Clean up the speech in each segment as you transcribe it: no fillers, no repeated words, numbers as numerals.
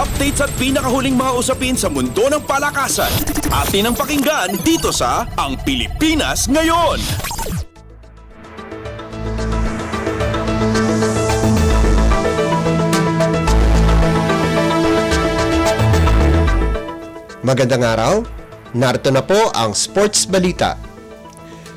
Updates at pinakahuling mga usapin sa mundo ng palakasan. Atin ang pakinggan dito sa Ang Pilipinas Ngayon. Magandang araw, narito na po ang Sports Balita.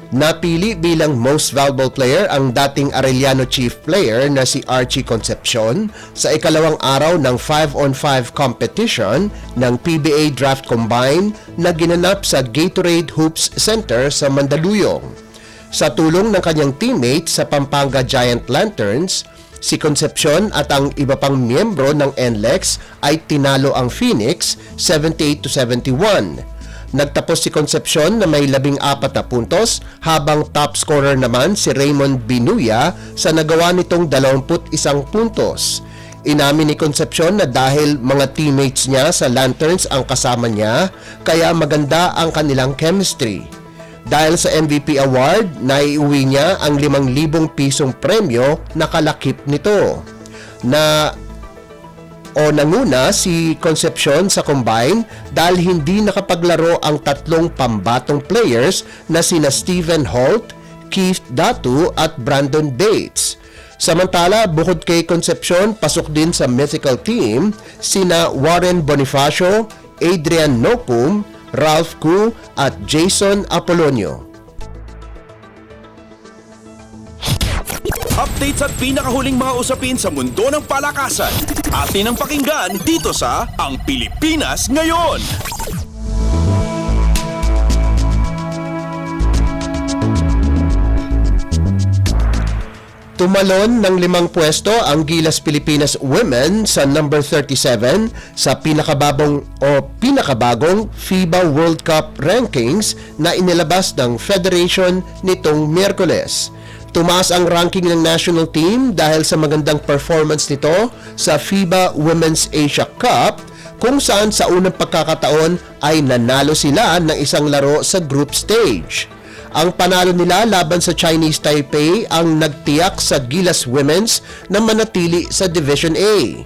Napili bilang Most Valuable Player ang dating Arellano Chief Player na si Archie Concepcion sa ikalawang araw ng 5-on-5 competition ng PBA Draft Combine na ginanap sa Gatorade Hoops Center sa Mandaluyong. Sa tulong ng kanyang teammate sa Pampanga Giant Lanterns, si Concepcion at ang iba pang miyembro ng NLEX ay tinalo ang Phoenix 78-71. Nagtapos si Concepcion na may 14 na puntos habang top scorer naman si Raymond Binuya sa nagawa nitong 21 puntos. Inamin ni Concepcion na dahil mga teammates niya sa Lanterns ang kasama niya, kaya maganda ang kanilang chemistry. Dahil sa MVP award, naiuwi niya ang 5,000 pisong premyo na kalakip nito. Nanguna si Concepcion sa combine dahil hindi nakapaglaro ang tatlong pambatong players na sina Stephen Holt, Keith Datu at Brandon Bates. Samantala, bukod kay Concepcion, pasok din sa mythical team sina Warren Bonifacio, Adrian Nopum, Ralph Koo at Jason Apolonio. Updates at pinakahuling mga usapin sa mundo ng palakasan. Atin ang pakinggan dito sa Ang Pilipinas Ngayon. Tumalon ng 5 pwesto ang Gilas Pilipinas Women sa number 37 sa pinakabagong FIBA World Cup rankings na inilabas ng Federation nitong Miyerkules. Tumaas ang ranking ng national team dahil sa magandang performance nito sa FIBA Women's Asia Cup, kung saan sa unang pagkakataon ay nanalo sila ng isang laro sa group stage. Ang panalo nila laban sa Chinese Taipei ang nagtiyak sa Gilas Women's na manatili sa Division A.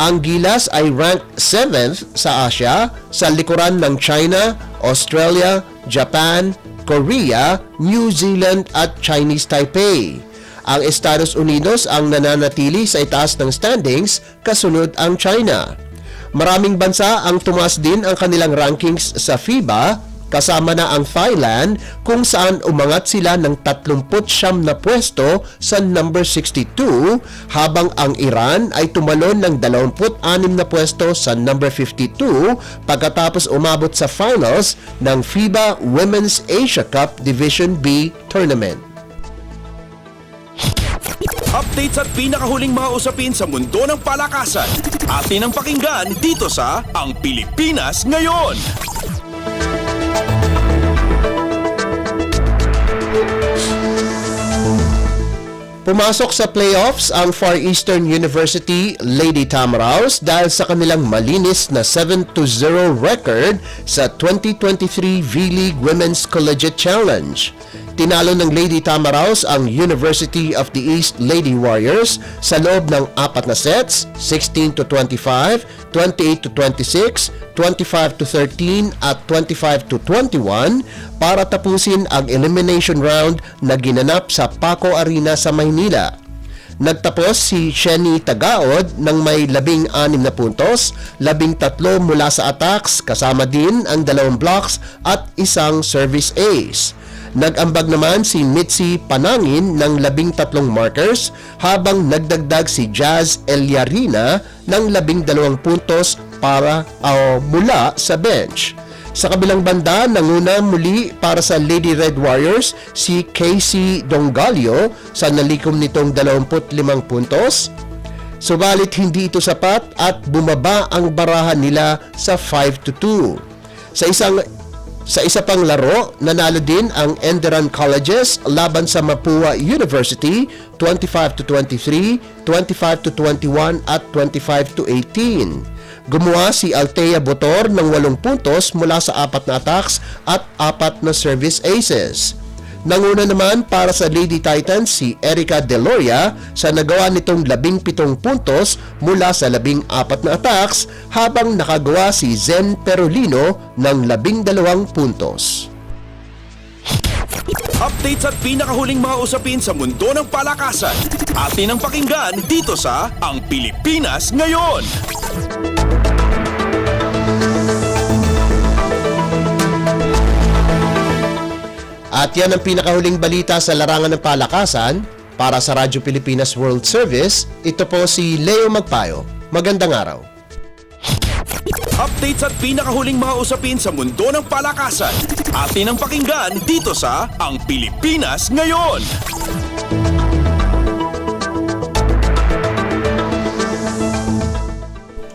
Ang Gilas ay ranked 7th sa Asia sa likuran ng China, Australia, Japan, Korea, New Zealand at Chinese Taipei. Ang Estados Unidos ang nananatili sa itaas ng standings, kasunod ang China. Maraming bansa ang tumaas din ang kanilang rankings sa FIBA, kasama na ang Thailand kung saan umangat sila ng 39 na pwesto sa number 62, habang ang Iran ay tumalon ng 26 na pwesto sa number 52 pagkatapos umabot sa finals ng FIBA Women's Asia Cup Division B Tournament. Updates at pinakahuling mga usapin sa mundo ng palakasan. Atin ang pakinggan dito sa Ang Pilipinas Ngayon. Pumasok sa playoffs ang Far Eastern University Lady Tamaraws dahil sa kanilang malinis na 7-0 record sa 2023 V-League Women's Collegiate Challenge. Tinalo ng Lady Tamaraws ang University of the East Lady Warriors sa loob ng 4 na sets, 16-25, 28-26, 25-13 at 25-21 para tapusin ang elimination round na ginanap sa Paco Arena sa Maynila. Nagtapos si Sheni Tagaod ng may 16 na puntos, 13 mula sa attacks kasama din ang 2 blocks at isang service ace. Nag-ambag naman si Mitzi Panangin ng 13 markers habang nagdagdag si Jazz Eliarina ng 12 puntos mula sa bench. Sa kabilang banda, nanguna muli para sa Lady Red Warriors si Casey Dongalio sa nalikom nitong 25 puntos. Subalit hindi ito sapat at bumaba ang barahan nila sa 5-2. Sa isa pang laro, nanalo din ang Enderan Colleges laban sa Mapua University 25-23, 25-21 at 25-18. Gumawa si Althea Botor ng 8 puntos mula sa 4 na attacks at 4 na service aces. Nanguna naman para sa Lady Titans si Erica Deloria sa nagawa nitong 17 puntos mula sa 14 na attacks habang nakagawa si Zen Perolino ng 12 puntos. Updates at pinakahuling mga usapin sa mundo ng palakasan. Atin ang pakinggan dito sa Ang Pilipinas Ngayon. At yan ang pinakahuling balita sa larangan ng palakasan. Para sa Radyo Pilipinas World Service, ito po si Leo Magpayo. Magandang araw. Updates at pinakahuling mga usapin sa mundo ng palakasan. Atin ang pakinggan dito sa Ang Pilipinas Ngayon.